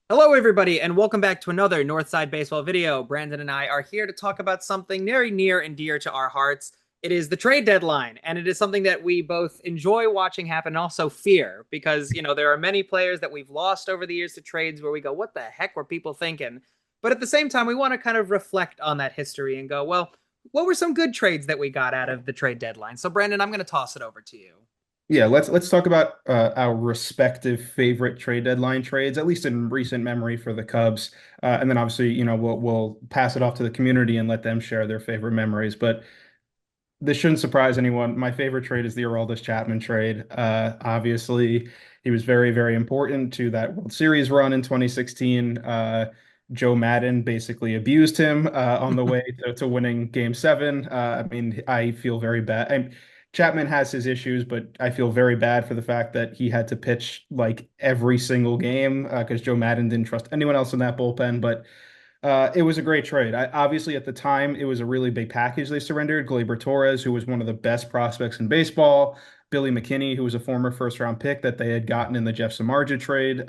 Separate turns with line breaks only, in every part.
Hello, everybody, and welcome back to another Northside Baseball video. Brandon and I are here to talk about something very near and dear to our hearts. It is the trade deadline, and it is something that we both enjoy watching happen and also fear because, there are many players that we've lost over the years to trades where we go, what the heck were people thinking? But at the same time, we want to kind of reflect on that history and go, well, what were some good trades that we got out of the trade deadline? So, Brandon, I'm going to toss it over to you.
Yeah, let's talk about our respective favorite trade deadline trades, at least in recent memory for the Cubs, and then obviously, we'll pass it off to the community and let them share their favorite memories. But this shouldn't surprise anyone. My favorite trade is the Aroldis Chapman trade. Obviously, he was very, very important to that World Series run in 2016. Joe Madden basically abused him on the way to winning Game 7. I mean, I feel very bad. Chapman has his issues, but I feel very bad for the fact that he had to pitch like every single game because Joe Madden didn't trust anyone else in that bullpen. But it was a great trade. Obviously, at the time, it was a really big package they surrendered. Gleyber Torres, who was one of the best prospects in baseball, Billy McKinney, who was a former first-round pick that they had gotten in the Jeff Samardzija trade,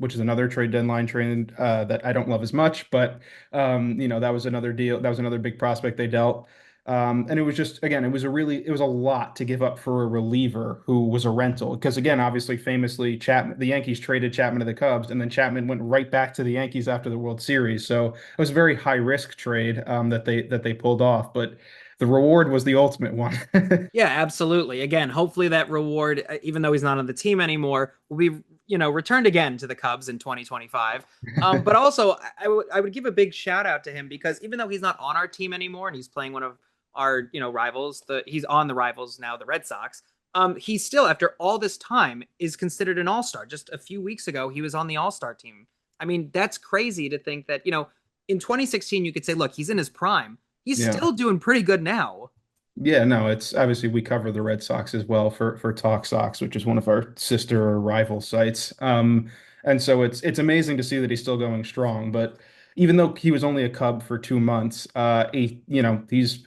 which is another trade deadline trade that I don't love as much, but that was another deal. That was another big prospect they dealt. And it was just, again, it was a lot to give up for a reliever who was a rental. Because again, obviously, famously, Chapman, the Yankees traded Chapman to the Cubs, and then Chapman went right back to the Yankees after the World Series. So it was a very high risk trade that they pulled off, but the reward was the ultimate one.
Yeah, absolutely. Again, hopefully that reward, even though he's not on the team anymore, will be returned again to the Cubs in 2025. But also, I would give a big shout out to him because even though he's not on our team anymore and he's playing one of our rivals, he's on the rivals now, the Red Sox. He still, after all this time, is considered an All Star. Just a few weeks ago, he was on the All Star team. I mean, that's crazy to think that in 2016 you could say, look, he's in his prime. He's
Yeah.
still doing pretty good now.
Yeah, no, it's obviously we cover the Red Sox as well for Talk Sox, which is one of our sister or rival sites. And so it's amazing to see that he's still going strong. But even though he was only a Cub for 2 months, he's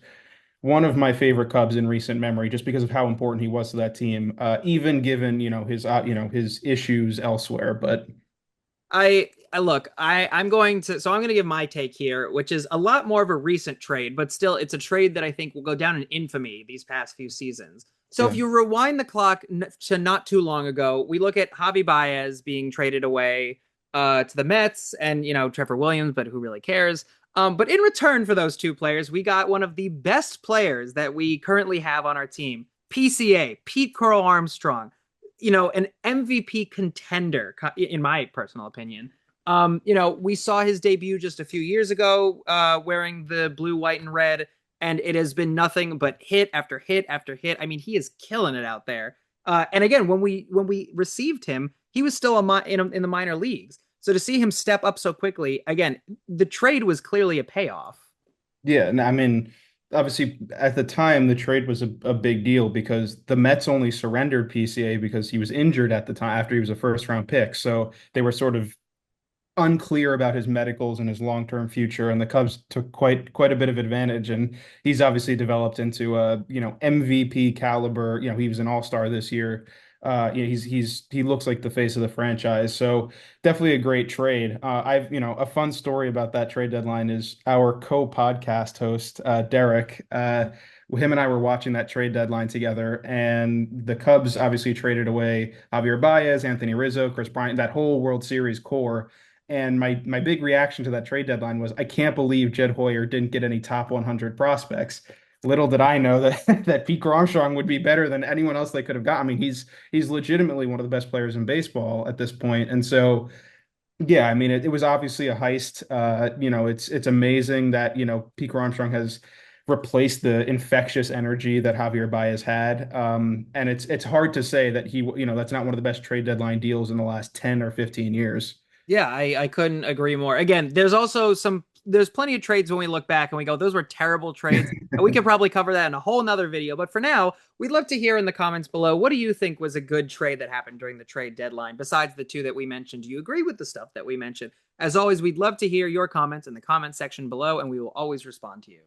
one of my favorite Cubs in recent memory, just because of how important he was to that team, even given his issues elsewhere. But
I look, I'm going to give my take here, which is a lot more of a recent trade, but still it's a trade that I think will go down in infamy these past few seasons. So if
yeah,
you rewind the clock to not too long ago, we look at Javi Baez being traded away to the Mets and Trevor Williams, but who really cares? But in return for those two players, we got one of the best players that we currently have on our team, PCA, Pete Crow Armstrong, an MVP contender, in my personal opinion. We saw his debut just a few years ago, wearing the blue, white, and red, and it has been nothing but hit after hit after hit. I mean, he is killing it out there. And again, when we received him, he was still in the minor leagues. So to see him step up so quickly, again, the trade was clearly a payoff.
yeah, and I mean, obviously at the time the trade was a big deal because the Mets only surrendered PCA because he was injured at the time after he was a first round pick. So they were sort of unclear about his medicals and his long-term future, and the Cubs took quite a bit of advantage. And he's obviously developed into a MVP caliber. He was an all-star this year. He looks like the face of the franchise. So definitely a great trade. I've a fun story about that trade deadline is our co-podcast host Derek. Him and I were watching that trade deadline together, and the Cubs obviously traded away Javier Baez, Anthony Rizzo, Chris Bryant, that whole World Series core. And my big reaction to that trade deadline was, I can't believe Jed Hoyer didn't get any top 100 prospects. Little did I know that that Pete Armstrong would be better than anyone else they could have got. I mean, he's legitimately one of the best players in baseball at this point. And so, yeah, I mean, it was obviously a heist. It's amazing that Pete Armstrong has replaced the infectious energy that Javier Baez had. And it's hard to say that that's not one of the best trade deadline deals in the last 10 or 15 years.
Yeah, I couldn't agree more. Again, there's plenty of trades when we look back and we go, those were terrible trades. And we could probably cover that in a whole nother video. But for now, we'd love to hear in the comments below, what do you think was a good trade that happened during the trade deadline besides the two that we mentioned? Do you agree with the stuff that we mentioned? As always, we'd love to hear your comments in the comment section below, and we will always respond to you.